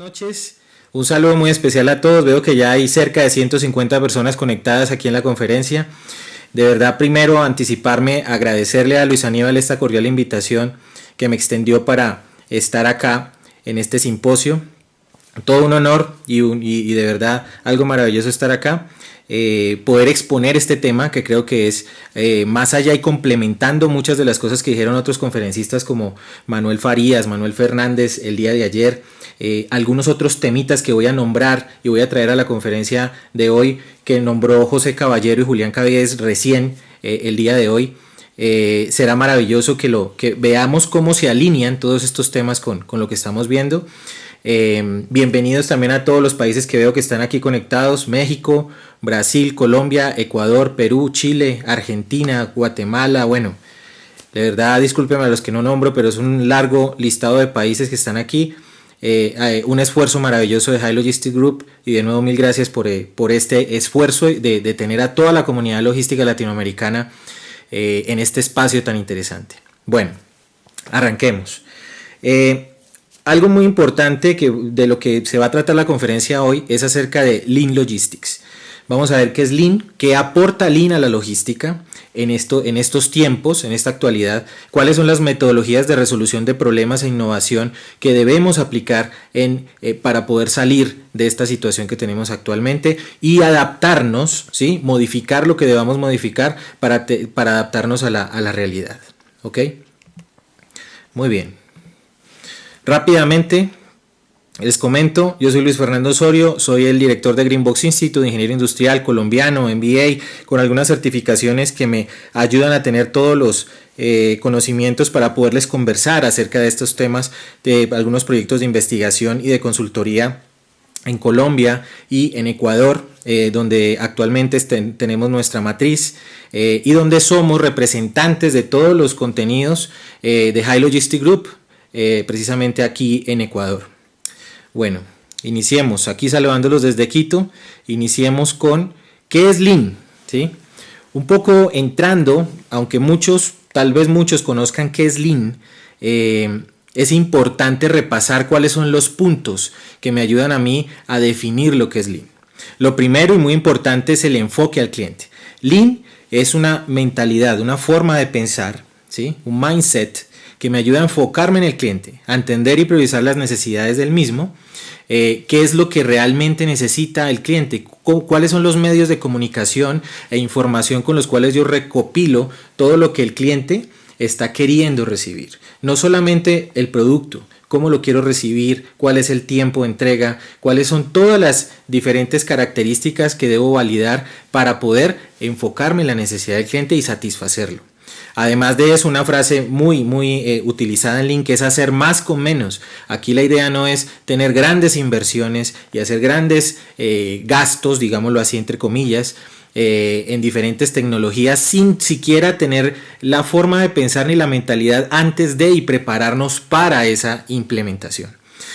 Noches, un saludo muy especial a todos. Veo que ya hay cerca de 150 personas conectadas aquí en la conferencia. De verdad, primero anticiparme, agradecerle a Luis Aníbal esta cordial invitación que me extendió para estar acá en este simposio. Todo un honor y de verdad algo maravilloso estar acá. Poder exponer este tema que creo que es más allá y complementando muchas de las cosas que dijeron otros conferencistas como Manuel Farías, Manuel Fernández el día de ayer, algunos otros temitas que voy a nombrar y voy a traer a la conferencia de hoy que nombró José Caballero y Julián Caviedes recién el día de hoy. Será maravilloso que veamos cómo se alinean todos estos temas con lo que estamos viendo. Bienvenidos también a todos los países que veo que están aquí conectados: México, Brasil, Colombia, Ecuador, Perú, Chile, Argentina, Guatemala. Bueno, de verdad discúlpenme a los que no nombro, pero es un largo listado de países que están aquí. Un esfuerzo maravilloso de High Logistic Group, y de nuevo mil gracias por este esfuerzo de tener a toda la comunidad logística latinoamericana en este espacio tan interesante. Bueno, arranquemos. Algo muy importante de lo que se va a tratar la conferencia hoy es acerca de Lean Logistics. Vamos a ver qué es Lean, qué aporta Lean a la logística en estos tiempos, en esta actualidad, cuáles son las metodologías de resolución de problemas e innovación que debemos aplicar para poder salir de esta situación que tenemos actualmente y adaptarnos, ¿sí? Modificar lo que debamos modificar para adaptarnos a la realidad. ¿Ok? Muy bien. Rápidamente les comento, yo soy Luis Fernando Osorio, soy el director de Greenbox Institute de Ingeniería Industrial colombiano, MBA, con algunas certificaciones que me ayudan a tener todos los conocimientos para poderles conversar acerca de estos temas, de algunos proyectos de investigación y de consultoría en Colombia y en Ecuador, donde actualmente tenemos nuestra matriz y donde somos representantes de todos los contenidos de High Logistic Group, precisamente aquí en Ecuador. Bueno, iniciemos aquí saludándolos desde Quito. Iniciemos con ¿qué es Lean? ¿Sí? Un poco entrando, aunque tal vez muchos conozcan qué es Lean, es importante repasar cuáles son los puntos que me ayudan a mí a definir lo que es Lean. Lo primero y muy importante es el enfoque al cliente. Lean es una mentalidad, una forma de pensar, ¿sí? Un mindset que me ayuda a enfocarme en el cliente, a entender y priorizar las necesidades del mismo, qué es lo que realmente necesita el cliente, cuáles son los medios de comunicación e información con los cuales yo recopilo todo lo que el cliente está queriendo recibir. No solamente el producto, cómo lo quiero recibir, cuál es el tiempo de entrega, cuáles son todas las diferentes características que debo validar para poder enfocarme en la necesidad del cliente y satisfacerlo. Además de eso, una frase muy utilizada en Lean, que es hacer más con menos. Aquí la idea no es tener grandes inversiones y hacer grandes gastos, digámoslo así entre comillas, en diferentes tecnologías sin siquiera tener la forma de pensar ni la mentalidad antes de y prepararnos para esa implementación.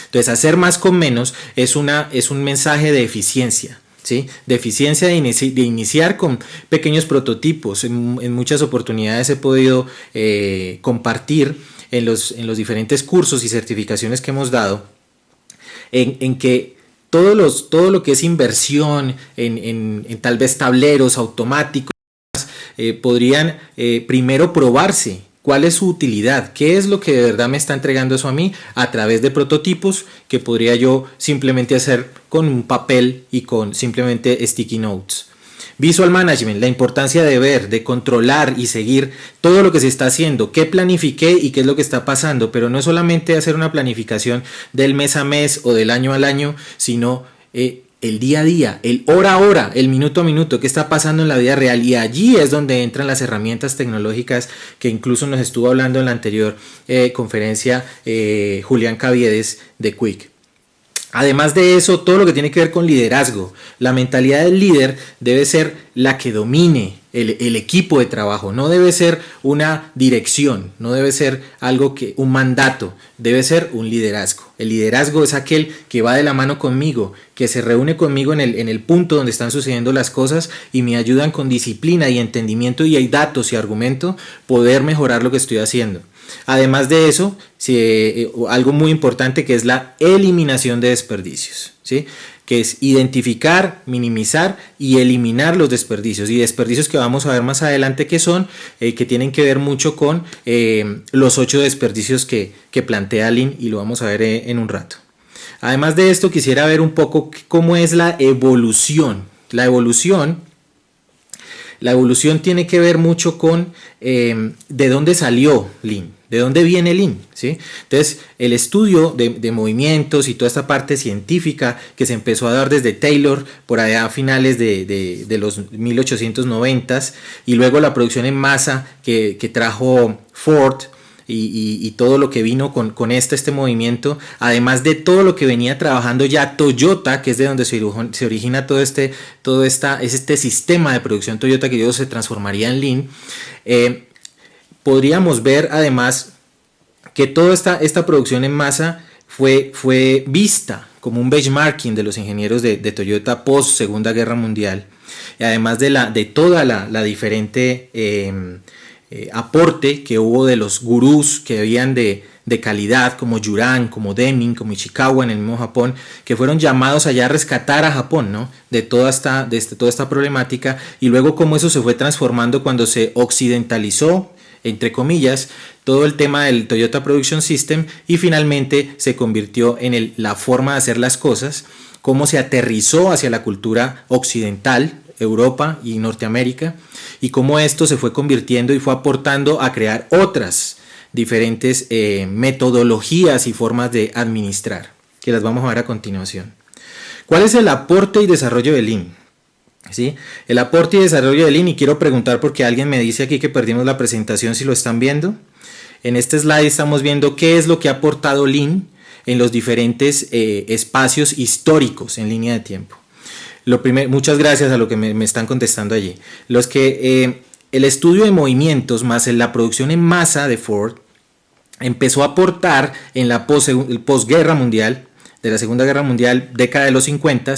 Entonces, hacer más con menos es un mensaje de eficiencia. ¿Sí? De eficiencia de iniciar con pequeños prototipos. En muchas oportunidades he podido compartir en los diferentes cursos y certificaciones que hemos dado en que todo lo que es inversión en tal vez tableros automáticos podrían primero probarse. ¿Cuál es su utilidad? ¿Qué es lo que de verdad me está entregando eso a mí? A través de prototipos que podría yo simplemente hacer con un papel y con simplemente sticky notes. Visual Management, la importancia de ver, de controlar y seguir todo lo que se está haciendo, qué planifiqué y qué es lo que está pasando, pero no solamente hacer una planificación del mes a mes o del año al año, sino el día a día, el hora a hora, el minuto a minuto, qué está pasando en la vida real. Y allí es donde entran las herramientas tecnológicas que incluso nos estuvo hablando en la anterior conferencia Julián Caviedes de Quick. Además de eso, todo lo que tiene que ver con liderazgo. La mentalidad del líder debe ser la que domine el equipo de trabajo. No debe ser una dirección, no debe ser un mandato, debe ser un liderazgo. El liderazgo es aquel que va de la mano conmigo, que se reúne conmigo en el punto donde están sucediendo las cosas y me ayudan con disciplina y entendimiento y hay datos y argumentos poder mejorar lo que estoy haciendo. Además de eso, algo muy importante que es la eliminación de desperdicios, ¿sí? Que es identificar, minimizar y eliminar los desperdicios. Y desperdicios que vamos a ver más adelante que son, que tienen que ver mucho con los 8 desperdicios que plantea Lean, y lo vamos a ver en un rato. Además de esto, quisiera ver un poco cómo es la evolución. La evolución tiene que ver mucho con de dónde salió Lean, de dónde viene Lean, ¿sí? Entonces, el estudio de movimientos y toda esta parte científica que se empezó a dar desde Taylor por allá a finales de los 1890s, y luego la producción en masa que trajo Ford, y todo lo que vino con este movimiento, además de todo lo que venía trabajando ya Toyota, que es de donde se origina todo este sistema de producción Toyota, que luego se transformaría en Lean. Podríamos ver además que toda esta producción en masa fue vista como un benchmarking de los ingenieros de Toyota post Segunda Guerra Mundial, y además de toda la diferente aporte que hubo de los gurús que habían de calidad, como Juran, como Deming, como Ishikawa en el mismo Japón, que fueron llamados allá a rescatar a Japón, ¿no? de toda esta problemática, y luego cómo eso se fue transformando cuando se occidentalizó, entre comillas, todo el tema del Toyota Production System, y finalmente se convirtió en la forma de hacer las cosas, cómo se aterrizó hacia la cultura occidental, Europa y Norteamérica, y cómo esto se fue convirtiendo y fue aportando a crear otras diferentes metodologías y formas de administrar, que las vamos a ver a continuación. ¿Cuál es el aporte y desarrollo de Lean? ¿Sí? El aporte y desarrollo de Lean, y quiero preguntar porque alguien me dice aquí que perdimos la presentación, si lo están viendo. En este slide estamos viendo qué es lo que ha aportado Lean en los diferentes espacios históricos en línea de tiempo. Muchas gracias a lo que me están contestando allí. El estudio de movimientos más en la producción en masa de Ford empezó a aportar en la posguerra mundial, de la Segunda Guerra Mundial, década de los 50,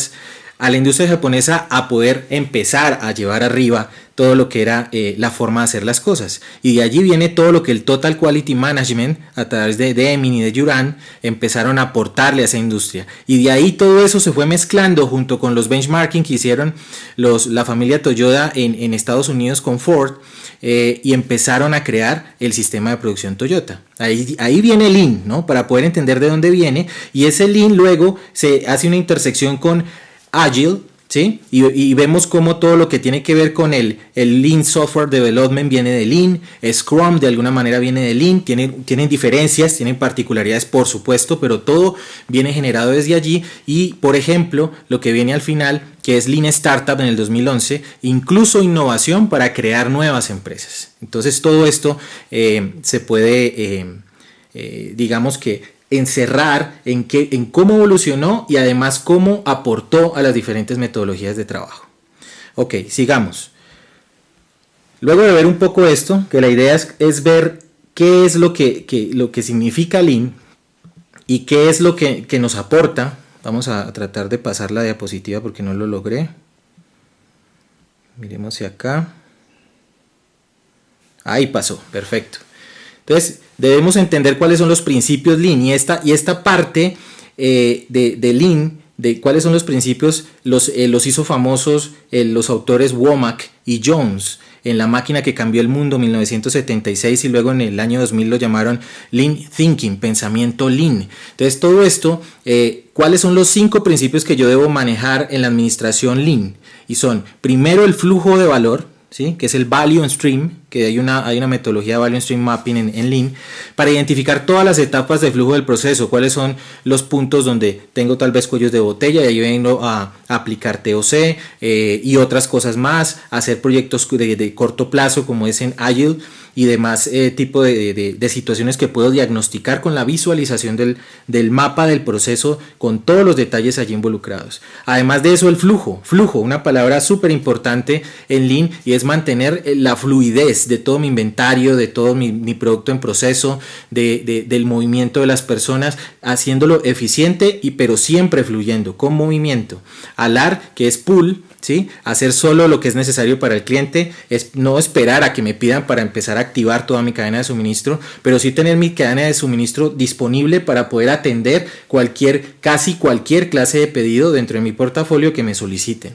a la industria japonesa a poder empezar a llevar arriba todo lo que era la forma de hacer las cosas. Y de allí viene todo lo que el Total Quality Management, a través de Deming y de Juran, empezaron a aportarle a esa industria. Y de ahí todo eso se fue mezclando junto con los benchmarking que hicieron la familia Toyota en Estados Unidos con Ford, y empezaron a crear el sistema de producción Toyota. Ahí viene Lean, ¿no? Para poder entender de dónde viene. Y ese Lean luego se hace una intersección con Agile, ¿sí? Y vemos cómo todo lo que tiene que ver con el Lean Software Development viene de Lean, Scrum de alguna manera viene de Lean, tienen diferencias, tienen particularidades por supuesto, pero todo viene generado desde allí. Y por ejemplo, lo que viene al final, que es Lean Startup en el 2011, incluso innovación para crear nuevas empresas. Entonces todo esto se puede, digamos que encerrar en cómo evolucionó y además cómo aportó a las diferentes metodologías de trabajo. Ok, sigamos. Luego de ver un poco esto, que la idea es ver qué es lo que significa Lean y qué es lo que nos aporta. Vamos a tratar de pasar la diapositiva porque no lo logré. Miremos hacia acá. Ahí pasó, perfecto. Entonces, debemos entender cuáles son los principios Lean, y esta parte de Lean, de cuáles son los principios, los hizo famosos los autores Womack y Jones en La máquina que cambió el mundo, 1976, y luego en el año 2000 lo llamaron Lean Thinking, pensamiento Lean. Entonces, todo esto, ¿cuáles son los 5 principios que yo debo manejar en la administración Lean? Y son, primero, el flujo de valor, ¿sí? Que es el Value Stream, que hay una metodología de Value Stream Mapping en Lean, para identificar todas las etapas del flujo del proceso, cuáles son los puntos donde tengo tal vez cuellos de botella, y ahí vengo a aplicar TOC y otras cosas más, hacer proyectos de corto plazo como es en Agile, y demás tipo de situaciones que puedo diagnosticar con la visualización del mapa del proceso con todos los detalles allí involucrados. Además de eso, el flujo, una palabra súper importante en Lean, y es mantener la fluidez de todo mi inventario, de todo mi producto en proceso, del movimiento de las personas, haciéndolo eficiente pero siempre fluyendo, con movimiento. ALAR, que es pull, ¿sí? Hacer solo lo que es necesario para el cliente, es no esperar a que me pidan para empezar a activar toda mi cadena de suministro, pero sí tener mi cadena de suministro disponible para poder atender casi cualquier clase de pedido dentro de mi portafolio que me soliciten.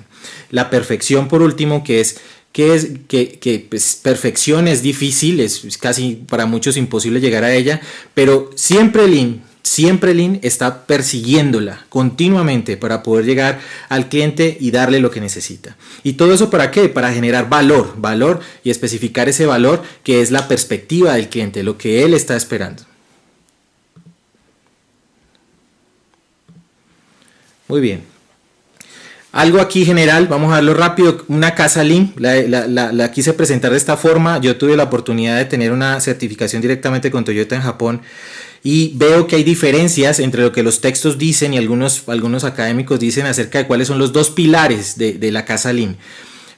La perfección, por último, que pues, perfección es difícil, es casi para muchos imposible llegar a ella, pero siempre Lean está persiguiéndola continuamente para poder llegar al cliente y darle lo que necesita. ¿Y todo eso para qué? Para generar valor y especificar ese valor que es la perspectiva del cliente, lo que él está esperando. Muy bien. Algo aquí general, vamos a verlo rápido. Una casa Lean, la quise presentar de esta forma. Yo tuve la oportunidad de tener una certificación directamente con Toyota en Japón y veo que hay diferencias entre lo que los textos dicen y algunos académicos dicen acerca de cuáles son los dos pilares de la casa Lean.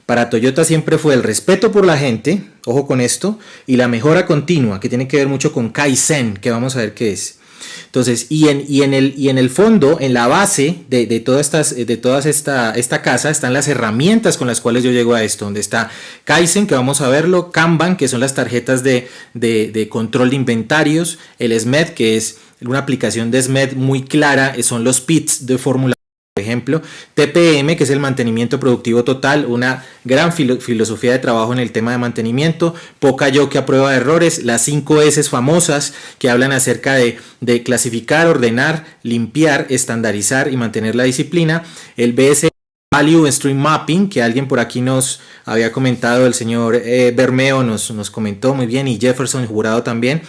Para Toyota siempre fue el respeto por la gente, ojo con esto, y la mejora continua, que tiene que ver mucho con Kaizen, que vamos a ver qué es. Entonces, y en el fondo, en la base de toda esta casa están las herramientas con las cuales yo llego a esto, donde está Kaizen, que vamos a verlo, Kanban, que son las tarjetas de control de inventarios, el SMED, que es una aplicación de SMED muy clara, son los PITs de Fórmula, por ejemplo, TPM, que es el mantenimiento productivo total, una gran filosofía de trabajo en el tema de mantenimiento, POCA-YOKI que a prueba de errores, las 5 S famosas que hablan acerca de clasificar, ordenar, limpiar, estandarizar y mantener la disciplina, el BS Value Stream Mapping, que alguien por aquí nos había comentado, el señor Bermeo nos comentó muy bien, y Jefferson Jurado también,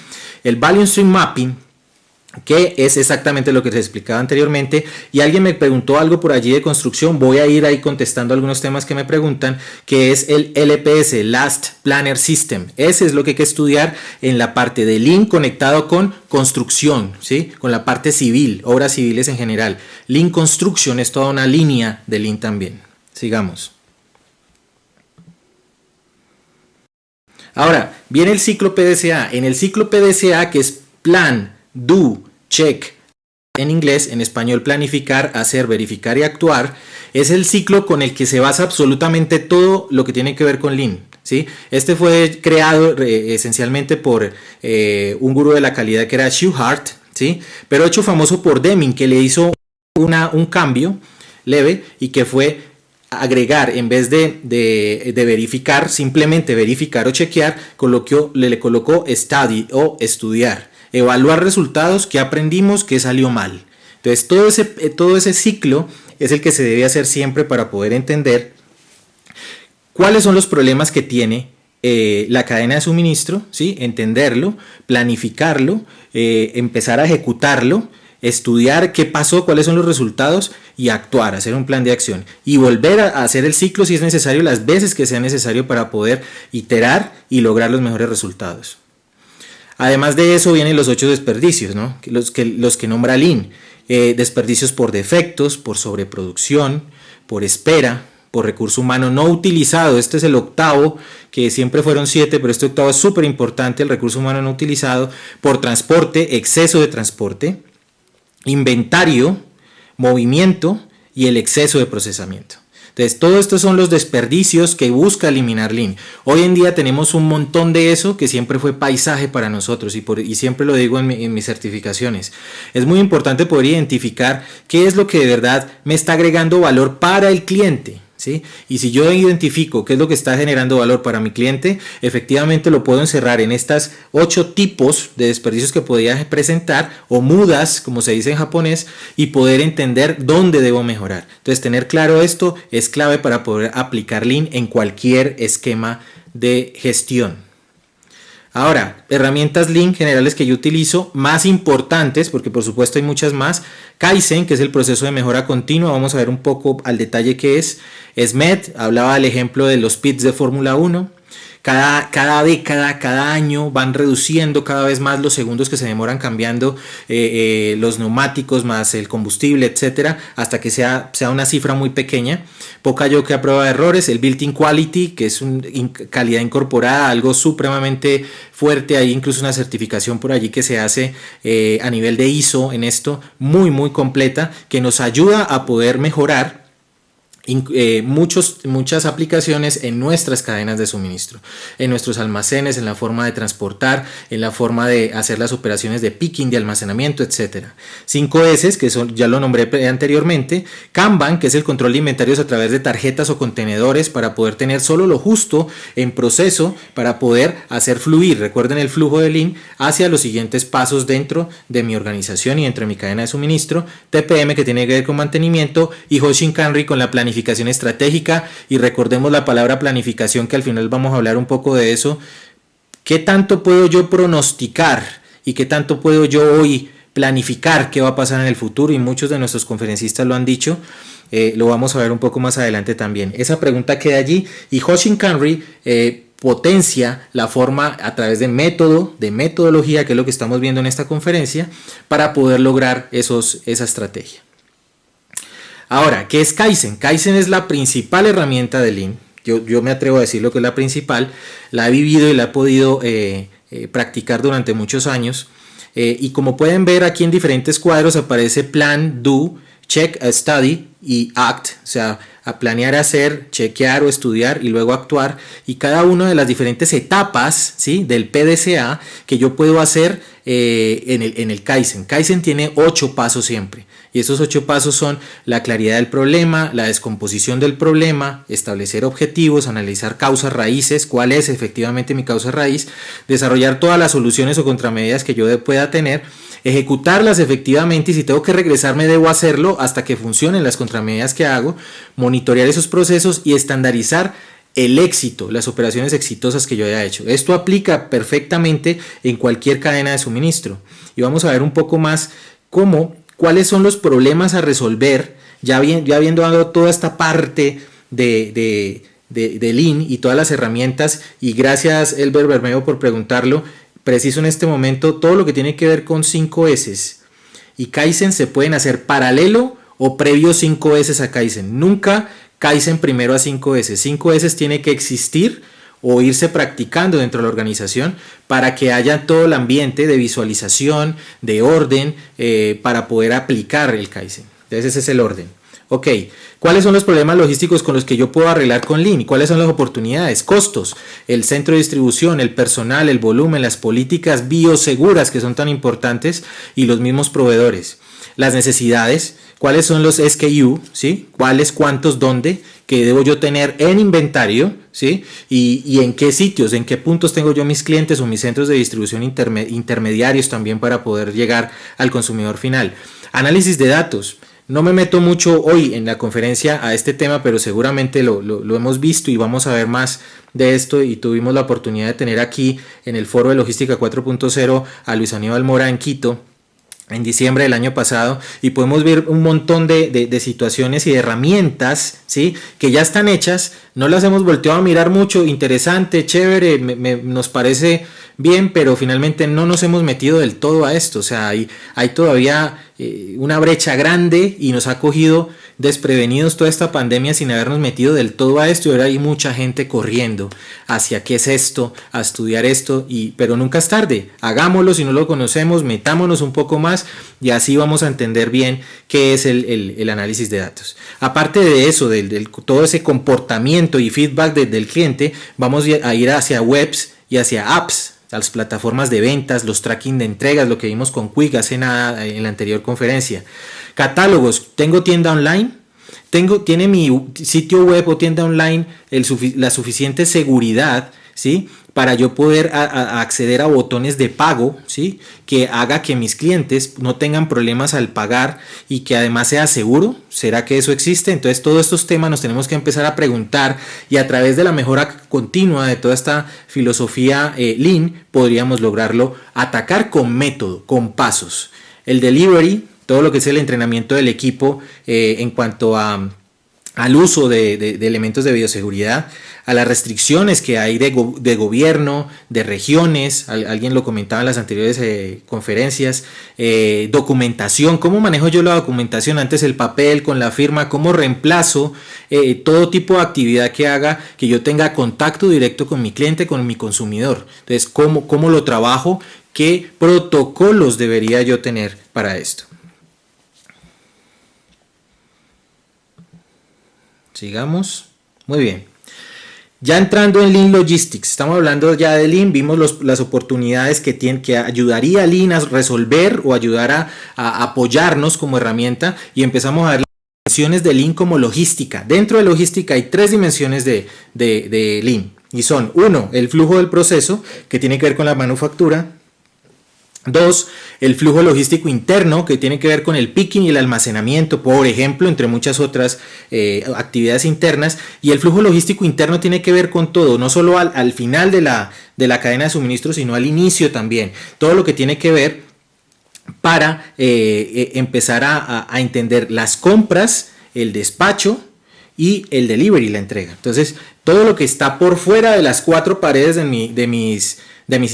el Value Stream Mapping, que es exactamente lo que se explicaba anteriormente, y alguien me preguntó algo por allí de construcción, voy a ir ahí contestando algunos temas que me preguntan, que es el LPS, Last Planner System. Ese es lo que hay que estudiar en la parte de Lean conectado con construcción, ¿sí? Con la parte civil, obras civiles en general. Lean Construction es toda una línea de Lean también. Sigamos. Ahora, viene el ciclo PDCA. En el ciclo PDCA, que es Plan, Do, Check, en inglés, en español planificar, hacer, verificar y actuar, es el ciclo con el que se basa absolutamente todo lo que tiene que ver con Lean, ¿sí? Este fue creado esencialmente por un gurú de la calidad que era Shewhart, ¿sí? Pero hecho famoso por Deming, que le hizo un cambio leve y que fue agregar, en vez de verificar, simplemente verificar o chequear, le colocó study o estudiar. Evaluar resultados, qué aprendimos, qué salió mal. Entonces todo ese ciclo es el que se debe hacer siempre para poder entender cuáles son los problemas que tiene la cadena de suministro, ¿sí? Entenderlo, planificarlo, empezar a ejecutarlo, estudiar qué pasó, cuáles son los resultados y actuar, hacer un plan de acción y volver a hacer el ciclo si es necesario, las veces que sea necesario para poder iterar y lograr los mejores resultados. Además de eso vienen los 8 desperdicios, ¿no? los que nombra Lean. Desperdicios por defectos, por sobreproducción, por espera, por recurso humano no utilizado. Este es el octavo, que siempre fueron 7, pero este octavo es súper importante, el recurso humano no utilizado, por transporte, exceso de transporte, inventario, movimiento y el exceso de procesamiento. Entonces, todos estos son los desperdicios que busca eliminar Lean. Hoy en día tenemos un montón de eso que siempre fue paisaje para nosotros y siempre lo digo en mis certificaciones. Es muy importante poder identificar qué es lo que de verdad me está agregando valor para el cliente, ¿sí? Y si yo identifico qué es lo que está generando valor para mi cliente, efectivamente lo puedo encerrar en estas 8 tipos de desperdicios que podría presentar, o mudas, como se dice en japonés, y poder entender dónde debo mejorar. Entonces, tener claro esto es clave para poder aplicar Lean en cualquier esquema de gestión. Ahora, herramientas Lean generales que yo utilizo, más importantes, porque por supuesto hay muchas más. Kaizen, que es el proceso de mejora continua, vamos a ver un poco al detalle qué es. SMED, hablaba del ejemplo de los pits de Fórmula 1. Cada década, cada año van reduciendo cada vez más los segundos que se demoran cambiando los neumáticos más el combustible, etcétera, hasta que sea una cifra muy pequeña. POCA-YOKI a prueba de errores, el Built-in Quality, que es calidad incorporada, algo supremamente fuerte. Hay incluso una certificación por allí que se hace a nivel de ISO en esto, muy muy completa, que nos ayuda a poder mejorar muchas aplicaciones en nuestras cadenas de suministro, en nuestros almacenes, en la forma de transportar, en la forma de hacer las operaciones de picking, de almacenamiento, etc. 5S, que son, ya lo nombré anteriormente. Kanban, que es el control de inventarios a través de tarjetas o contenedores para poder tener solo lo justo en proceso para poder hacer fluir, recuerden el flujo de Lean, hacia los siguientes pasos dentro de mi organización y dentro de mi cadena de suministro. TPM, que tiene que ver con mantenimiento, y Hoshin Kanri con la planificación estratégica. Y recordemos la palabra planificación, que al final vamos a hablar un poco de eso. ¿Qué tanto puedo yo pronosticar y qué tanto puedo yo hoy planificar qué va a pasar en el futuro? Y muchos de nuestros conferencistas lo han dicho. Lo vamos a ver un poco más adelante también. Esa pregunta queda allí. Y Hoshin Kanri potencia la forma a través de metodología, que es lo que estamos viendo en esta conferencia, para poder lograr esa estrategia. Ahora, ¿qué es Kaizen? Kaizen es la principal herramienta de Lean. Yo me atrevo a decir lo que es la principal. La he vivido y la he podido practicar durante muchos años. Y como pueden ver aquí en diferentes cuadros aparece Plan, Do, Check, Study y Act. O sea, a planear, hacer, chequear o estudiar y luego actuar. Y cada una de las diferentes etapas, ¿sí?, del PDCA que yo puedo hacer en el Kaizen. Kaizen tiene 8 pasos siempre. Y esos 8 pasos son la claridad del problema, la descomposición del problema, establecer objetivos, analizar causas raíces, cuál es efectivamente mi causa raíz, desarrollar todas las soluciones o contramedidas que yo pueda tener, ejecutarlas efectivamente, y si tengo que regresarme debo hacerlo hasta que funcionen las contramedidas que hago, monitorear esos procesos y estandarizar el éxito, las operaciones exitosas que yo haya hecho. Esto aplica perfectamente en cualquier cadena de suministro. Y vamos a ver un poco más cuáles son los problemas a resolver, ya habiendo dado toda esta parte de Lean y todas las herramientas. Y gracias, Elber Bermeo, por preguntarlo. Preciso en este momento, todo lo que tiene que ver con 5S y Kaizen se pueden hacer paralelo o previo 5S a Kaizen. Nunca Kaizen primero a 5S. 5S tiene que existir o irse practicando dentro de la organización para que haya todo el ambiente de visualización, de orden, para poder aplicar el Kaizen. Entonces ese es el orden. Ok, ¿cuáles son los problemas logísticos con los que yo puedo arreglar con Lean? ¿Cuáles son las oportunidades? Costos, el centro de distribución, el personal, el volumen, las políticas bioseguras que son tan importantes y los mismos proveedores. Las necesidades, cuáles son los SKU, ¿sí? Cuáles, cuántos, dónde, que debo yo tener en inventario, ¿sí? Y en qué sitios, en qué puntos tengo yo mis clientes o mis centros de distribución intermediarios también para poder llegar al consumidor final. Análisis de datos. No me meto mucho hoy en la conferencia a este tema, pero seguramente lo hemos visto y vamos a ver más de esto. Y tuvimos la oportunidad de tener aquí en el Foro de Logística 4.0 a Luis Aníbal Mora en Quito en diciembre del año pasado, y podemos ver un montón de situaciones y de herramientas, ¿sí?, que ya están hechas. No las hemos volteado a mirar mucho, interesante, chévere, nos parece bien, pero finalmente no nos hemos metido del todo a esto. O sea, hay todavía una brecha grande y nos ha cogido desprevenidos toda esta pandemia sin habernos metido del todo a esto, y ahora hay mucha gente corriendo hacia qué es esto, a estudiar esto, pero nunca es tarde. Hagámoslo si no lo conocemos, metámonos un poco más y así vamos a entender bien qué es el análisis de datos. Aparte de eso, todo ese comportamiento y feedback del cliente, vamos a ir hacia webs y hacia apps, a las plataformas de ventas, los tracking de entregas, lo que vimos con Quick hace nada en la anterior conferencia. Catálogos, tengo tienda online, tiene mi sitio web o tienda online la suficiente seguridad, ¿sí?, para yo poder acceder a botones de pago, ¿sí?, que haga que mis clientes no tengan problemas al pagar y que además sea seguro. ¿Será que eso existe? Entonces todos estos temas nos tenemos que empezar a preguntar, y a través de la mejora continua de toda esta filosofía Lean podríamos lograrlo, atacar con método, con pasos. El delivery, todo lo que es el entrenamiento del equipo en cuanto al uso de elementos de bioseguridad, a las restricciones que hay de gobierno, de regiones, alguien lo comentaba en las anteriores conferencias, documentación, cómo manejo yo la documentación, antes el papel con la firma, cómo reemplazo todo tipo de actividad que haga que yo tenga contacto directo con mi cliente, con mi consumidor. Entonces, ¿cómo lo trabajo? ¿Qué protocolos debería yo tener para esto? Sigamos. Muy bien. Ya entrando en Lean Logistics, estamos hablando ya de Lean, vimos las oportunidades que ayudaría a Lean a resolver o ayudar a apoyarnos como herramienta, y empezamos a ver las dimensiones de Lean como logística. Dentro de logística hay 3 dimensiones de Lean, y son: 1, el flujo del proceso, que tiene que ver con la manufactura; 2, el flujo logístico interno, que tiene que ver con el picking y el almacenamiento, por ejemplo, entre muchas otras actividades internas. Y el flujo logístico interno tiene que ver con todo, no solo al final de la cadena de suministro, sino al inicio también. Todo lo que tiene que ver para empezar a entender las compras, el despacho y el delivery, la entrega. Entonces, todo lo que está por fuera de las 4 paredes de mis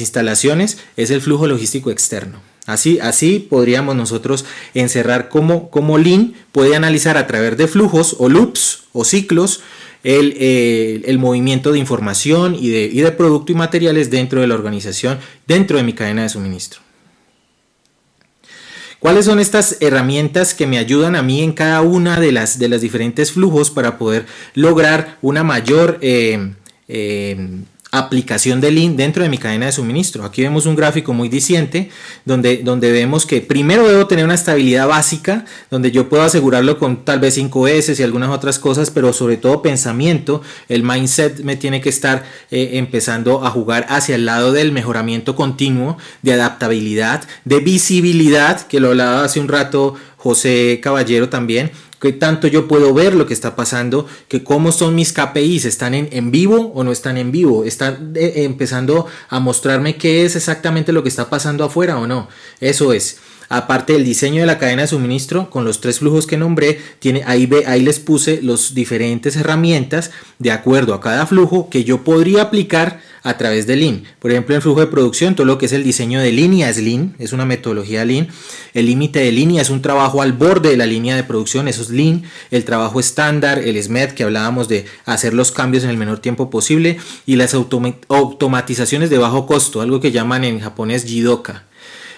instalaciones es el flujo logístico externo. Así podríamos nosotros encerrar cómo Lean puede analizar a través de flujos o loops o ciclos el movimiento de información y de producto y materiales dentro de la organización, dentro de mi cadena de suministro. ¿Cuáles son estas herramientas que me ayudan a mí en cada una de las diferentes flujos para poder lograr una mayor aplicación de Lean dentro de mi cadena de suministro? Aquí vemos un gráfico muy diciente donde vemos que primero debo tener una estabilidad básica, donde yo puedo asegurarlo con tal vez 5S y algunas otras cosas, pero sobre todo pensamiento. El mindset me tiene que estar empezando a jugar hacia el lado del mejoramiento continuo, de adaptabilidad, de visibilidad, que lo hablaba hace un rato José Caballero también. ¿Qué tanto yo puedo ver lo que está pasando? Que cómo son mis KPIs, ¿están en vivo o no están en vivo? ¿Están empezando a mostrarme qué es exactamente lo que está pasando afuera o no? Eso es. Aparte del diseño de la cadena de suministro, con los 3 flujos que nombré, ahí les puse las diferentes herramientas de acuerdo a cada flujo que yo podría aplicar a través de Lean. Por ejemplo, el flujo de producción, todo lo que es el diseño de línea es Lean, es una metodología Lean. El límite de línea es un trabajo al borde de la línea de producción, eso es Lean. El trabajo estándar, el SMED, que hablábamos de hacer los cambios en el menor tiempo posible. Y las automatizaciones de bajo costo, algo que llaman en japonés Jidoka.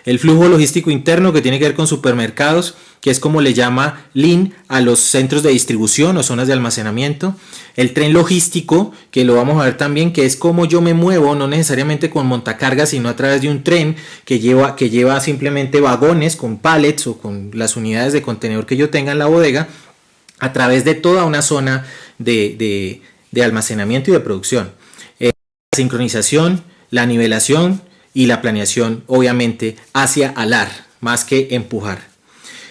El flujo logístico interno, que tiene que ver con supermercados, que es como le llama Lean a los centros de distribución o zonas de almacenamiento. El tren logístico, que lo vamos a ver también, que es cómo yo me muevo, no necesariamente con montacargas, sino a través de un tren que lleva simplemente vagones con pallets o con las unidades de contenedor que yo tenga en la bodega, a través de toda una zona de almacenamiento y de producción. La sincronización, la nivelación y la planeación, obviamente, hacia alar, más que empujar.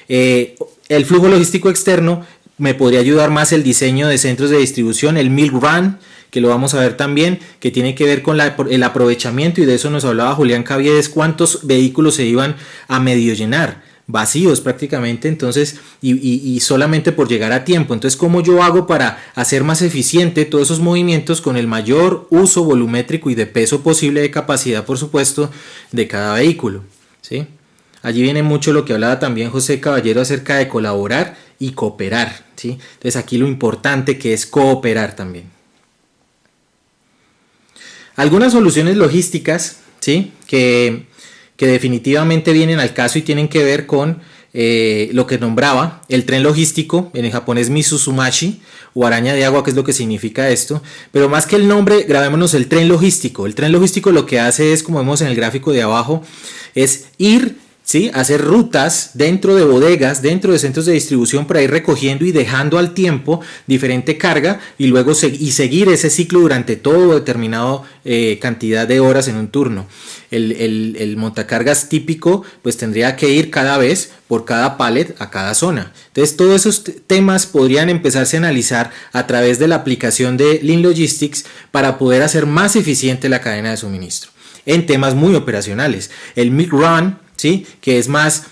El flujo logístico externo me podría ayudar más el diseño de centros de distribución, el milk run, que lo vamos a ver también, que tiene que ver con el aprovechamiento, y de eso nos hablaba Julián Caviedes, cuántos vehículos se iban a medio llenar, vacíos prácticamente, entonces, y solamente por llegar a tiempo. Entonces, ¿cómo yo hago para hacer más eficiente todos esos movimientos con el mayor uso volumétrico y de peso posible, de capacidad, por supuesto, de cada vehículo? ¿Sí? Allí viene mucho lo que hablaba también José Caballero acerca de colaborar y cooperar, ¿sí? Entonces, aquí lo importante que es cooperar también. Algunas soluciones logísticas, ¿sí? que definitivamente vienen al caso y tienen que ver con lo que nombraba el tren logístico, en el japonés Mitsumachi, o araña de agua, que es lo que significa esto. Pero más que el nombre, grabémonos el tren logístico. El tren logístico lo que hace es, como vemos en el gráfico de abajo, es ir, ¿sí?, hacer rutas dentro de bodegas, dentro de centros de distribución, para ir recogiendo y dejando al tiempo diferente carga, y luego seguir ese ciclo durante todo determinado cantidad de horas en un turno. El montacargas típico pues tendría que ir cada vez por cada pallet a cada zona. Entonces, todos esos temas podrían empezarse a analizar a través de la aplicación de Lean Logistics para poder hacer más eficiente la cadena de suministro en temas muy operacionales. El milk run, ¿sí?, que es más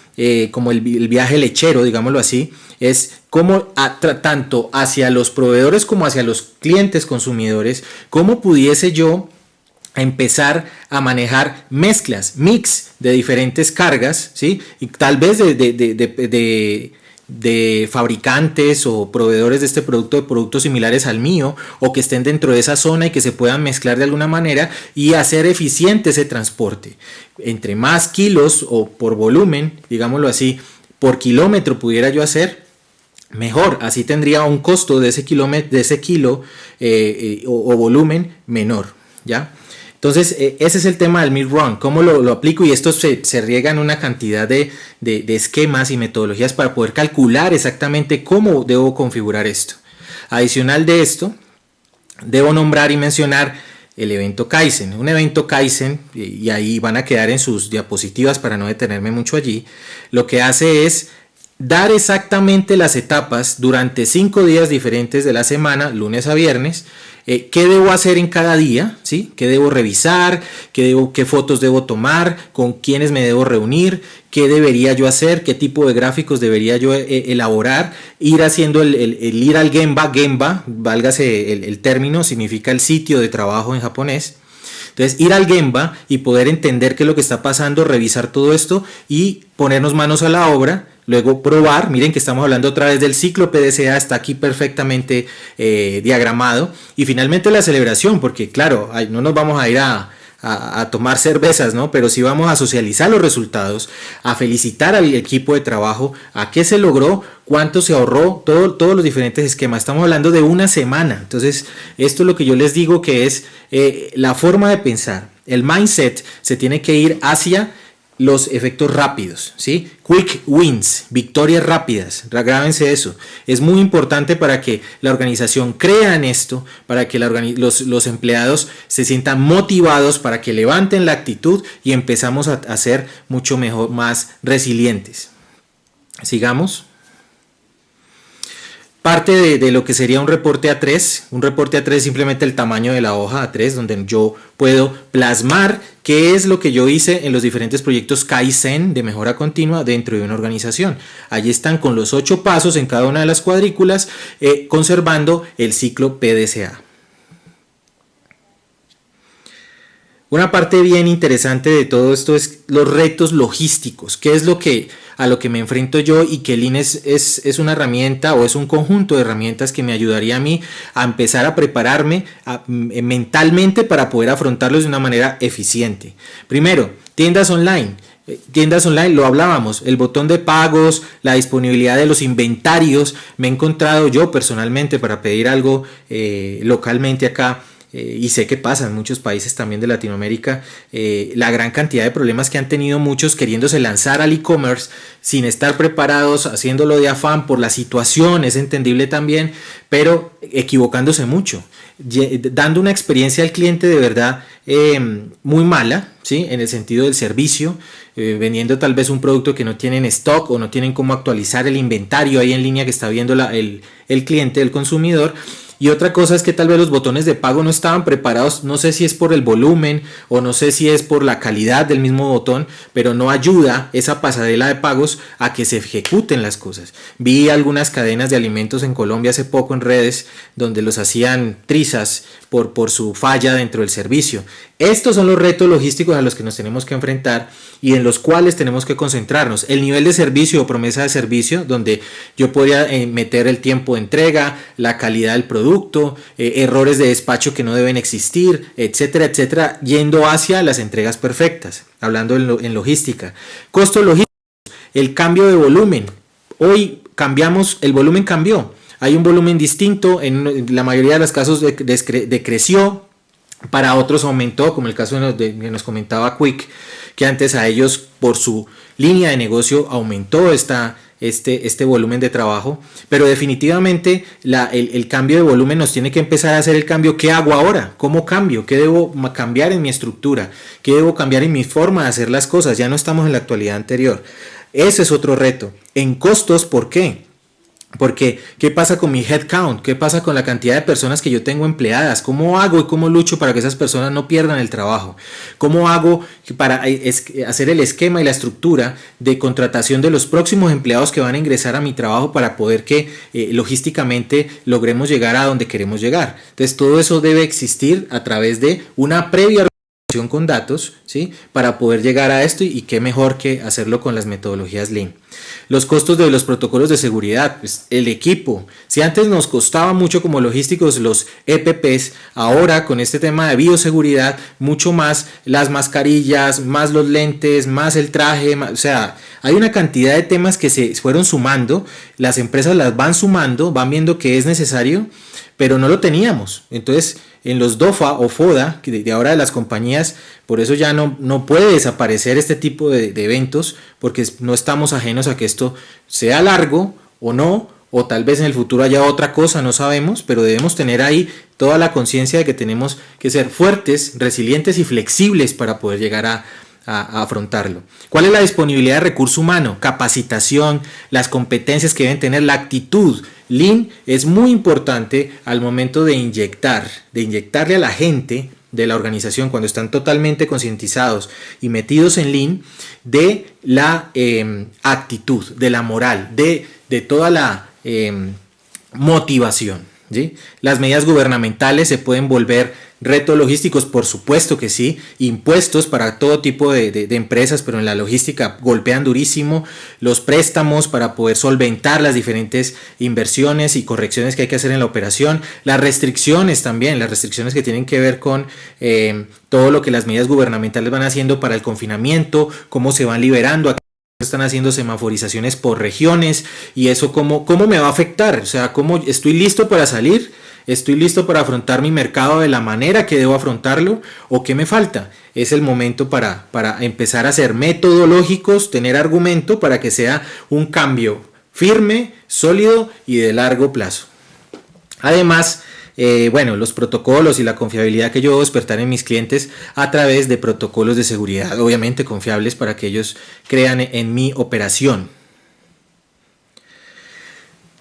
como el viaje lechero, digámoslo así, es como tanto hacia los proveedores como hacia los clientes consumidores, cómo pudiese yo empezar a manejar mix de diferentes cargas, ¿sí?, y tal vez de fabricantes o proveedores de este producto, de productos similares al mío, o que estén dentro de esa zona y que se puedan mezclar de alguna manera y hacer eficiente ese transporte. Entre más kilos o por volumen, digámoslo así, por kilómetro pudiera yo hacer, mejor, así tendría un costo de ese kilómetro, de ese kilo o volumen menor, ¿ya? Entonces, ese es el tema del mid-run, cómo lo aplico, y esto se riega en una cantidad de esquemas y metodologías para poder calcular exactamente cómo debo configurar esto. Adicional de esto, debo nombrar y mencionar el evento Kaizen. Un evento Kaizen, y ahí van a quedar en sus diapositivas para no detenerme mucho allí, lo que hace es dar exactamente las etapas durante 5 días diferentes de la semana, lunes a viernes, qué debo hacer en cada día, ¿sí? Qué debo revisar, qué fotos debo tomar, con quiénes me debo reunir, qué debería yo hacer, qué tipo de gráficos debería yo elaborar, ir haciendo el ir al Gemba, válgase el término, significa el sitio de trabajo en japonés. Entonces, ir al Gemba y poder entender qué es lo que está pasando, revisar todo esto y ponernos manos a la obra. Luego probar, miren que estamos hablando otra vez del ciclo PDCA, está aquí perfectamente diagramado. Y finalmente la celebración, porque claro, no nos vamos a ir a tomar cervezas, ¿no? Pero sí vamos a socializar los resultados, a felicitar al equipo de trabajo, a qué se logró, cuánto se ahorró, todos los diferentes esquemas. Estamos hablando de una semana. Entonces, esto es lo que yo les digo que es la forma de pensar. El mindset se tiene que ir hacia los efectos rápidos, ¿sí? Quick wins, victorias rápidas, grábense eso. Es muy importante para que la organización crea en esto, para que los empleados se sientan motivados, para que levanten la actitud y empezamos a ser mucho mejor, más resilientes. Sigamos. Parte de lo que sería un reporte A3. Un reporte A3 es simplemente el tamaño de la hoja A3, donde yo puedo plasmar qué es lo que yo hice en los diferentes proyectos Kaizen de mejora continua dentro de una organización. Allí están con los 8 pasos en cada una de las cuadrículas, conservando el ciclo PDCA. Una parte bien interesante de todo esto es los retos logísticos. ¿Qué es a lo que me enfrento yo? Y que Lean es una herramienta o es un conjunto de herramientas que me ayudaría a mí a empezar a prepararme mentalmente para poder afrontarlos de una manera eficiente. Primero, tiendas online. Tiendas online, lo hablábamos, el botón de pagos, la disponibilidad de los inventarios. Me he encontrado yo personalmente para pedir algo localmente acá. Y sé que pasa en muchos países también de Latinoamérica, la gran cantidad de problemas que han tenido muchos queriéndose lanzar al e-commerce sin estar preparados, haciéndolo de afán por la situación, es entendible también, pero equivocándose mucho, dando una experiencia al cliente de verdad muy mala, ¿sí? En el sentido del servicio, vendiendo tal vez un producto que no tienen stock o no tienen cómo actualizar el inventario ahí en línea que está viendo el cliente, el consumidor. Y otra cosa es que tal vez los botones de pago no estaban preparados, no sé si es por el volumen o no sé si es por la calidad del mismo botón, pero no ayuda esa pasarela de pagos a que se ejecuten las cosas. Vi algunas cadenas de alimentos en Colombia hace poco en redes donde los hacían trizas por su falla dentro del servicio. Estos son los retos logísticos a los que nos tenemos que enfrentar y en los cuales tenemos que concentrarnos. El nivel de servicio o promesa de servicio, donde yo podría meter el tiempo de entrega, la calidad del producto, errores de despacho que no deben existir, etcétera, etcétera, yendo hacia las entregas perfectas, hablando en logística. Costo logístico, el cambio de volumen. Hoy cambiamos, el volumen cambió. Hay un volumen distinto, en la mayoría de los casos decreció, para otros aumentó, como el caso que nos comentaba Quick, que antes a ellos por su línea de negocio aumentó este volumen de trabajo, pero definitivamente el cambio de volumen nos tiene que empezar a hacer el cambio. ¿Qué hago ahora? ¿Cómo cambio? ¿Qué debo cambiar en mi estructura? ¿Qué debo cambiar en mi forma de hacer las cosas? Ya no estamos en la actualidad anterior. Ese es otro reto. En costos, ¿por qué? Porque, ¿qué pasa con mi headcount? ¿Qué pasa con la cantidad de personas que yo tengo empleadas? ¿Cómo hago y cómo lucho para que esas personas no pierdan el trabajo? ¿Cómo hago para hacer el esquema y la estructura de contratación de los próximos empleados que van a ingresar a mi trabajo para poder que logísticamente logremos llegar a donde queremos llegar? Entonces, todo eso debe existir a través de una previa con datos, ¿sí? Para poder llegar a esto y qué mejor que hacerlo con las metodologías Lean. Los costos de los protocolos de seguridad, pues el equipo. Si antes nos costaba mucho como logísticos los EPPs, ahora con este tema de bioseguridad, mucho más las mascarillas, más los lentes, más el traje, o sea, hay una cantidad de temas que se fueron sumando, las empresas las van sumando, van viendo que es necesario, pero no lo teníamos. Entonces, en los DOFA o FODA, que de ahora de las compañías, por eso ya no puede desaparecer este tipo de eventos, porque no estamos ajenos a que esto sea largo o no, o tal vez en el futuro haya otra cosa, no sabemos, pero debemos tener ahí toda la conciencia de que tenemos que ser fuertes, resilientes y flexibles para poder llegar a afrontarlo. ¿Cuál es la disponibilidad de recurso humano? Capacitación, las competencias que deben tener, la actitud. Lean es muy importante al momento de inyectarle a la gente de la organización, cuando están totalmente concientizados y metidos en Lean, de la actitud, de la moral, de toda la motivación, ¿sí? Las medidas gubernamentales se pueden volver retos logísticos, por supuesto que sí, impuestos para todo tipo de empresas, pero en la logística golpean durísimo, los préstamos para poder solventar las diferentes inversiones y correcciones que hay que hacer en la operación, las restricciones también, las restricciones que tienen que ver con todo lo que las medidas gubernamentales van haciendo para el confinamiento, cómo se van liberando, están haciendo semaforizaciones por regiones y eso cómo me va a afectar, o sea, cómo estoy listo para salir. ¿Estoy listo para afrontar mi mercado de la manera que debo afrontarlo? ¿O qué me falta? Es el momento para empezar a ser metodológicos, tener argumento para que sea un cambio firme, sólido y de largo plazo. Además, los protocolos y la confiabilidad que yo debo despertar en mis clientes a través de protocolos de seguridad, obviamente confiables para que ellos crean en mi operación.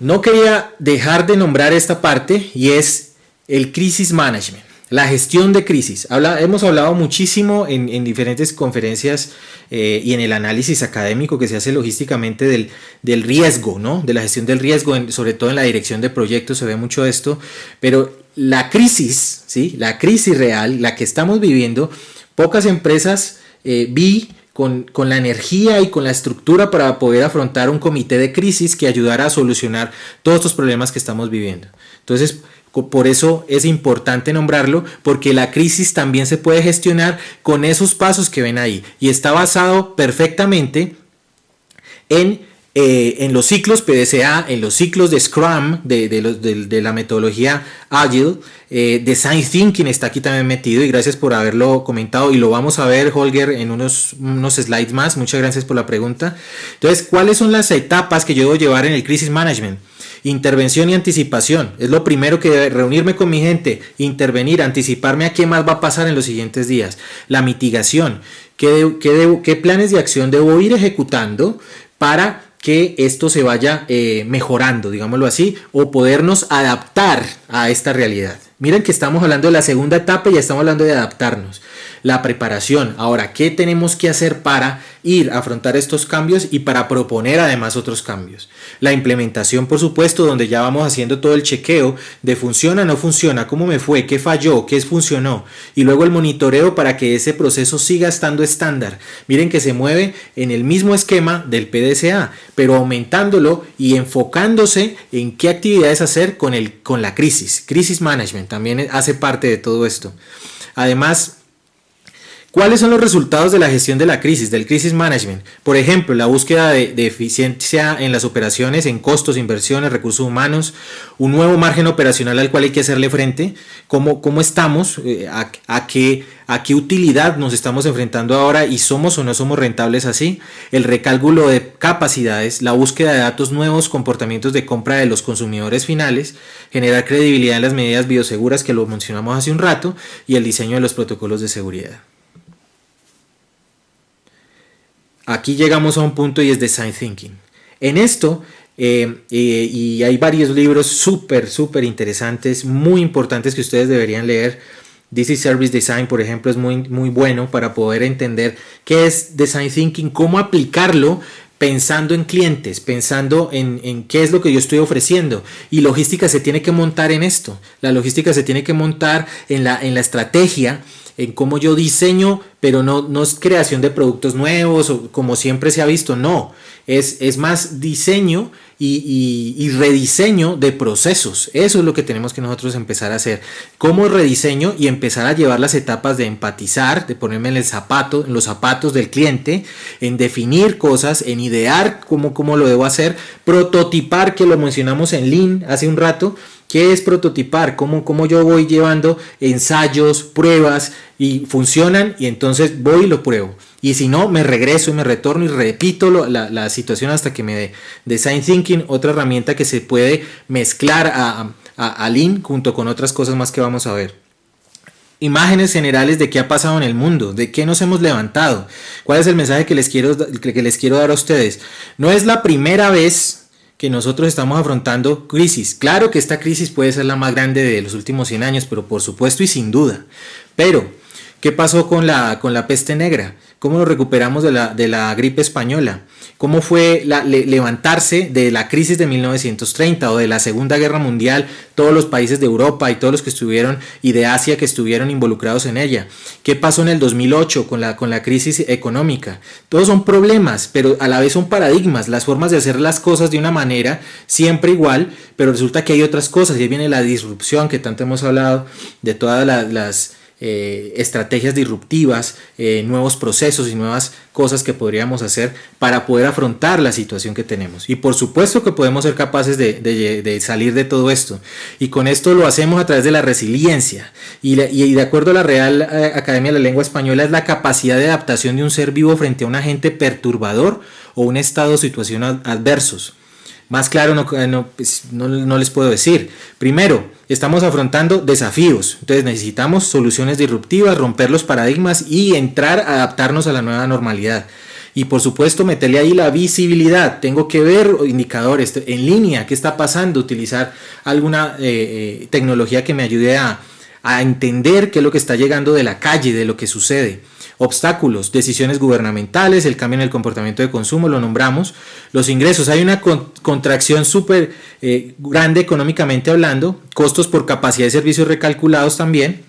No quería dejar de nombrar esta parte y es el crisis management, la gestión de crisis. Hemos hablado muchísimo en diferentes conferencias y en el análisis académico que se hace logísticamente del riesgo, ¿no? De la gestión del riesgo, sobre todo en la dirección de proyectos se ve mucho esto, pero la crisis, ¿sí? La crisis real, la que estamos viviendo, pocas empresas vi con la energía y con la estructura para poder afrontar un comité de crisis que ayudara a solucionar todos estos problemas que estamos viviendo. Entonces, por eso es importante nombrarlo, porque la crisis también se puede gestionar con esos pasos que ven ahí y está basado perfectamente en los ciclos PDCA, en los ciclos de Scrum, de la metodología Agile, Design Thinking está aquí también metido y gracias por haberlo comentado y lo vamos a ver, Holger, en unos slides más. Muchas gracias por la pregunta. Entonces, ¿cuáles son las etapas que yo debo llevar en el Crisis Management? Intervención y anticipación. Es lo primero que debe reunirme con mi gente, intervenir, anticiparme a qué más va a pasar en los siguientes días. La mitigación. ¿Qué planes de acción debo ir ejecutando para que esto se vaya mejorando, digámoslo así, o podernos adaptar a esta realidad? Miren que estamos hablando de la segunda etapa y ya estamos hablando de adaptarnos. La preparación. Ahora, ¿qué tenemos que hacer para ir a afrontar estos cambios y para proponer además otros cambios? La implementación, por supuesto, donde ya vamos haciendo todo el chequeo de funciona, no funciona, cómo me fue, qué falló, qué funcionó. Y luego el monitoreo para que ese proceso siga estando estándar. Miren que se mueve en el mismo esquema del PDCA, pero aumentándolo y enfocándose en qué actividades hacer con la crisis. Crisis Management también hace parte de todo esto. Además, ¿cuáles son los resultados de la gestión de la crisis, del crisis management? Por ejemplo, la búsqueda de eficiencia en las operaciones, en costos, inversiones, recursos humanos, un nuevo margen operacional al cual hay que hacerle frente, cómo estamos, a qué utilidad nos estamos enfrentando ahora y somos o no somos rentables así, el recálculo de capacidades, la búsqueda de datos nuevos, comportamientos de compra de los consumidores finales, generar credibilidad en las medidas bioseguras que lo mencionamos hace un rato y el diseño de los protocolos de seguridad. Aquí llegamos a un punto y es Design Thinking. En esto, y hay varios libros súper interesantes, muy importantes que ustedes deberían leer. This is Service Design, por ejemplo, es muy bueno para poder entender qué es Design Thinking, cómo aplicarlo pensando en clientes, pensando en qué es lo que yo estoy ofreciendo. Y logística se tiene que montar en esto. La logística se tiene que montar en la estrategia en cómo yo diseño, pero no es creación de productos nuevos o como siempre se ha visto, no, es más diseño y rediseño de procesos. Eso es lo que tenemos que nosotros empezar a hacer. Cómo rediseño y empezar a llevar las etapas de empatizar, de ponerme en el zapato, en los zapatos del cliente, en definir cosas, en idear cómo lo debo hacer, prototipar, que lo mencionamos en Lean hace un rato. ¿Qué es prototipar? ¿Cómo yo voy llevando ensayos, pruebas y funcionan y entonces voy y lo pruebo? Y si no, me regreso y me retorno y repito la situación hasta que me dé. Design Thinking, otra herramienta que se puede mezclar a Lean junto con otras cosas más que vamos a ver. Imágenes generales de qué ha pasado en el mundo, de qué nos hemos levantado. ¿Cuál es el mensaje que les quiero dar a ustedes? No es la primera vez que nosotros estamos afrontando crisis. Claro que esta crisis puede ser la más grande de los últimos 100 años, pero por supuesto y sin duda. Pero, ¿qué pasó con la peste negra? ¿Cómo nos recuperamos de la gripe española? ¿Cómo fue levantarse de la crisis de 1930 o de la Segunda Guerra Mundial, todos los países de Europa y todos los que estuvieron y de Asia que estuvieron involucrados en ella? ¿Qué pasó en el 2008 con la crisis económica? Todos son problemas, pero a la vez son paradigmas, las formas de hacer las cosas de una manera siempre igual, pero resulta que hay otras cosas y ahí viene la disrupción que tanto hemos hablado de todas las estrategias disruptivas, nuevos procesos y nuevas cosas que podríamos hacer para poder afrontar la situación que tenemos. Y por supuesto que podemos ser capaces de salir de todo esto. Y con esto lo hacemos a través de la resiliencia. Y de acuerdo a la Real Academia de la Lengua Española, es la capacidad de adaptación de un ser vivo frente a un agente perturbador o un estado o situación adversos. Más claro no les puedo decir. Primero, estamos afrontando desafíos. Entonces necesitamos soluciones disruptivas, romper los paradigmas y entrar a adaptarnos a la nueva normalidad. Y por supuesto meterle ahí la visibilidad. Tengo que ver indicadores en línea, qué está pasando, utilizar alguna tecnología que me ayude a entender qué es lo que está llegando de la calle, de lo que sucede. Obstáculos, decisiones gubernamentales, el cambio en el comportamiento de consumo, lo nombramos. Los ingresos, hay una contracción súper grande económicamente hablando, costos por capacidad de servicios recalculados también.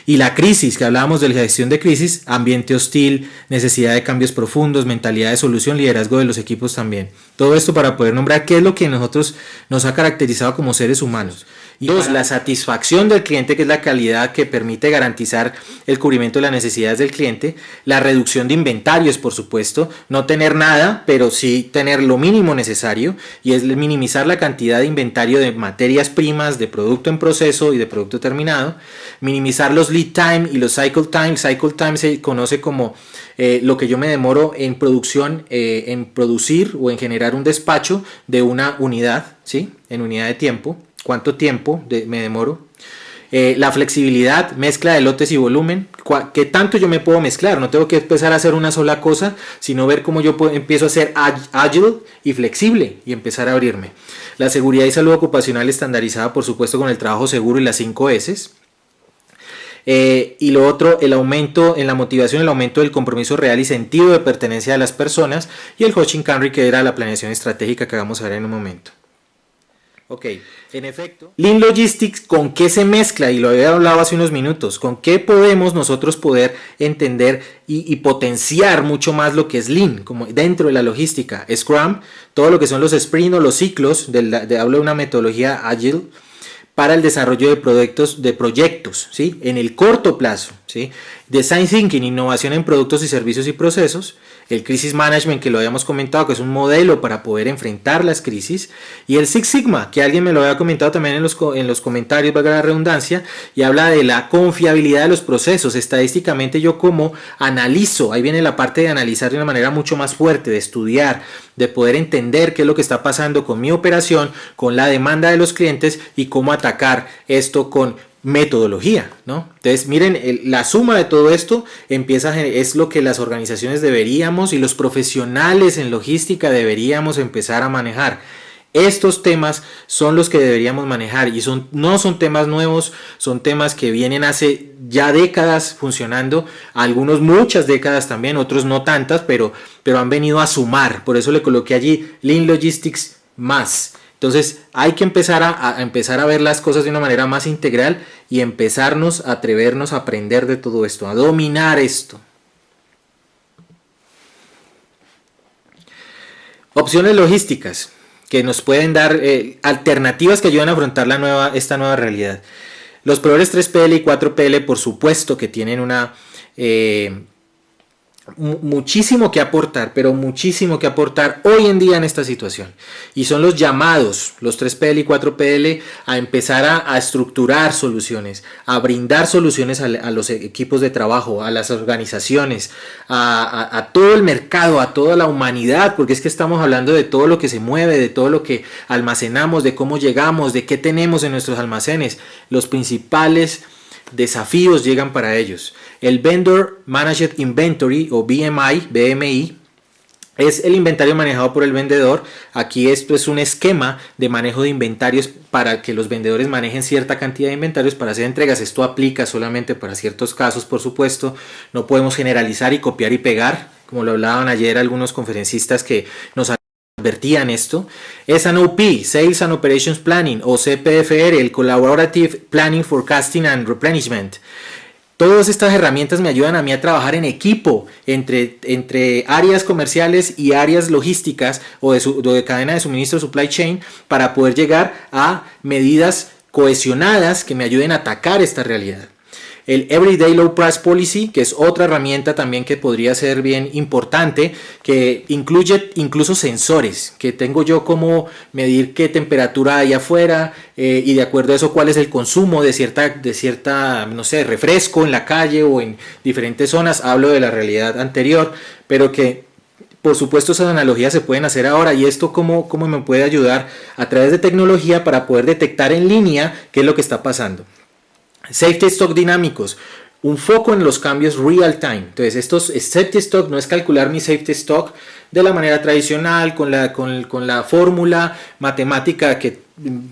Y la crisis, que hablábamos de la gestión de crisis, ambiente hostil, necesidad de cambios profundos, mentalidad de solución, liderazgo de los equipos también. Todo esto para poder nombrar qué es lo que nosotros nos ha caracterizado como seres humanos. Y dos, la satisfacción del cliente, que es la calidad que permite garantizar el cubrimiento de las necesidades del cliente. La reducción de inventarios, por supuesto, no tener nada, pero sí tener lo mínimo necesario, y es minimizar la cantidad de inventario de materias primas, de producto en proceso y de producto terminado. Minimizar los lead time y los cycle time. Cycle time se conoce como lo que yo me demoro en producción, en producir o en generar un despacho de una unidad, ¿sí? En unidad de tiempo. ¿Cuánto tiempo me demoro? La flexibilidad, mezcla de lotes y volumen. ¿Qué tanto yo me puedo mezclar? No tengo que empezar a hacer una sola cosa, sino ver cómo yo empiezo a ser ágil y flexible y empezar a abrirme. La seguridad y salud ocupacional estandarizada, por supuesto, con el trabajo seguro y las 5 S. Y lo otro, el aumento en la motivación, el aumento del compromiso real y sentido de pertenencia de las personas. Y el Hoshin-Kanri, que era la planeación estratégica que vamos a ver en un momento. Ok, en efecto. Lean Logistics, ¿con qué se mezcla? Y lo había hablado hace unos minutos. ¿Con qué podemos nosotros poder entender y potenciar mucho más lo que es Lean, como dentro de la logística? Scrum, todo lo que son los sprints o los ciclos, hablo de una metodología ágil para el desarrollo de proyectos, ¿sí? En el corto plazo, ¿sí? Design Thinking, innovación en productos y servicios y procesos. El Crisis Management, que lo habíamos comentado, que es un modelo para poder enfrentar las crisis. Y el Six Sigma, que alguien me lo había comentado también en los comentarios, valga la redundancia, y habla de la confiabilidad de los procesos. Estadísticamente yo como analizo, ahí viene la parte de analizar de una manera mucho más fuerte, de estudiar, de poder entender qué es lo que está pasando con mi operación, con la demanda de los clientes y cómo atacar esto con metodología, ¿no? Entonces miren, la suma de todo esto es lo que las organizaciones deberíamos y los profesionales en logística deberíamos empezar a manejar. Estos temas son los que deberíamos manejar y no son temas nuevos, son temas que vienen hace ya décadas funcionando, algunos muchas décadas también, otros no tantas, pero han venido a sumar. Por eso le coloqué allí Lean Logistics más. Entonces hay que empezar a ver las cosas de una manera más integral y empezarnos a atrevernos a aprender de todo esto, a dominar esto. Opciones logísticas que nos pueden dar alternativas que ayudan a afrontar esta nueva realidad. Los proveedores 3PL y 4PL, por supuesto que tienen muchísimo que aportar, pero muchísimo que aportar hoy en día en esta situación. Y son los llamados, los 3PL y 4PL, a empezar a estructurar soluciones, a brindar soluciones a los equipos de trabajo, a las organizaciones, a todo el mercado, a toda la humanidad, porque es que estamos hablando de todo lo que se mueve, de todo lo que almacenamos, de cómo llegamos, de qué tenemos en nuestros almacenes. Los principales desafíos llegan para ellos. El Vendor Managed Inventory o BMI es el inventario manejado por el vendedor. Aquí esto es un esquema de manejo de inventarios para que los vendedores manejen cierta cantidad de inventarios para hacer entregas. Esto aplica solamente para ciertos casos, por supuesto. No podemos generalizar y copiar y pegar, como lo hablaban ayer algunos conferencistas que nos advertían esto. Es SANOP, Sales and Operations Planning, o CPFR, el Collaborative Planning, Forecasting and Replenishment. Todas estas herramientas me ayudan a mí a trabajar en equipo entre áreas comerciales y áreas logísticas o de cadena de suministro, supply chain, para poder llegar a medidas cohesionadas que me ayuden a atacar esta realidad. El Everyday Low Price Policy, que es otra herramienta también que podría ser bien importante, que incluye incluso sensores, que tengo yo como medir qué temperatura hay afuera y de acuerdo a eso cuál es el consumo de cierta, no sé, refresco en la calle o en diferentes zonas. Hablo de la realidad anterior, pero que por supuesto esas analogías se pueden hacer ahora. Y esto cómo me puede ayudar a través de tecnología para poder detectar en línea qué es lo que está pasando. Safety Stock dinámicos, un foco en los cambios real time. Entonces estos Safety Stock no es calcular mi Safety Stock de la manera tradicional con la fórmula matemática que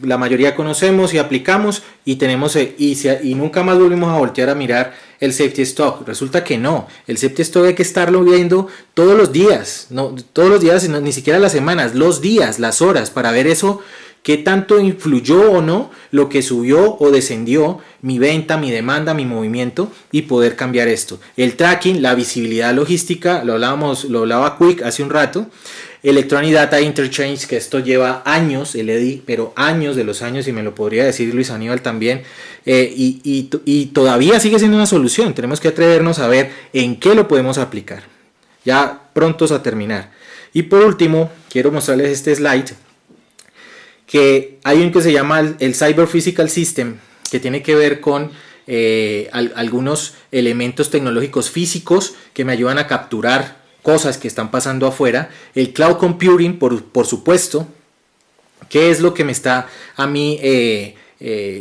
la mayoría conocemos y aplicamos y tenemos y nunca más volvemos a voltear a mirar el Safety Stock. Resulta que no, el Safety Stock hay que estarlo viendo todos los días, no todos los días, sino ni siquiera las semanas, los días, las horas, para ver eso. ¿Qué tanto influyó o no lo que subió o descendió mi venta, mi demanda, mi movimiento y poder cambiar esto? El tracking, la visibilidad logística, lo hablaba Quick hace un rato. Electronic Data Interchange, que esto lleva años, el EDI, pero años de los años, y me lo podría decir Luis Aníbal también, y todavía sigue siendo una solución. Tenemos que atrevernos a ver en qué lo podemos aplicar. Ya prontos a terminar. Y por último, quiero mostrarles este slide, que hay un que se llama el Cyber Physical System, que tiene que ver con algunos elementos tecnológicos físicos que me ayudan a capturar cosas que están pasando afuera. El Cloud Computing, por supuesto, que es lo que me está a mí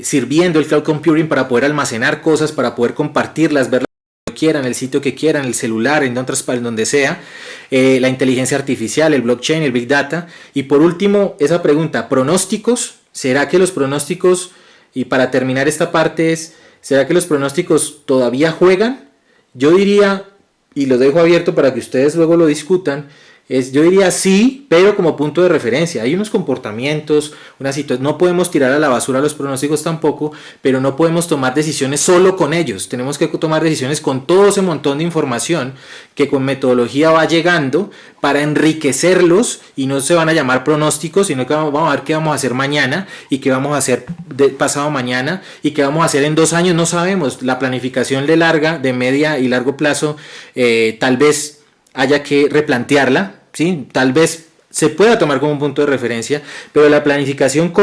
sirviendo el Cloud Computing para poder almacenar cosas, para poder compartirlas, verlas quieran, el sitio que quieran, el celular, en donde sea, la inteligencia artificial, el blockchain, el big data. Y por último, esa pregunta, pronósticos. ¿Será que los pronósticos, y para terminar esta parte ¿será que los pronósticos todavía juegan? Yo diría, y lo dejo abierto para que ustedes luego lo discutan, yo diría sí, pero como punto de referencia. Hay unos comportamientos, una situación, no podemos tirar a la basura los pronósticos tampoco, pero no podemos tomar decisiones solo con ellos. Tenemos que tomar decisiones con todo ese montón de información que con metodología va llegando para enriquecerlos, y no se van a llamar pronósticos, sino que vamos a ver qué vamos a hacer mañana y qué vamos a hacer pasado mañana y qué vamos a hacer en 2 años. No sabemos. La planificación de media y largo plazo tal vez haya que replantearla. ¿Sí? Tal vez se pueda tomar como un punto de referencia, pero la planificación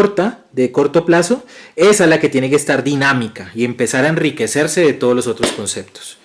de corto plazo, esa es la que tiene que estar dinámica y empezar a enriquecerse de todos los otros conceptos.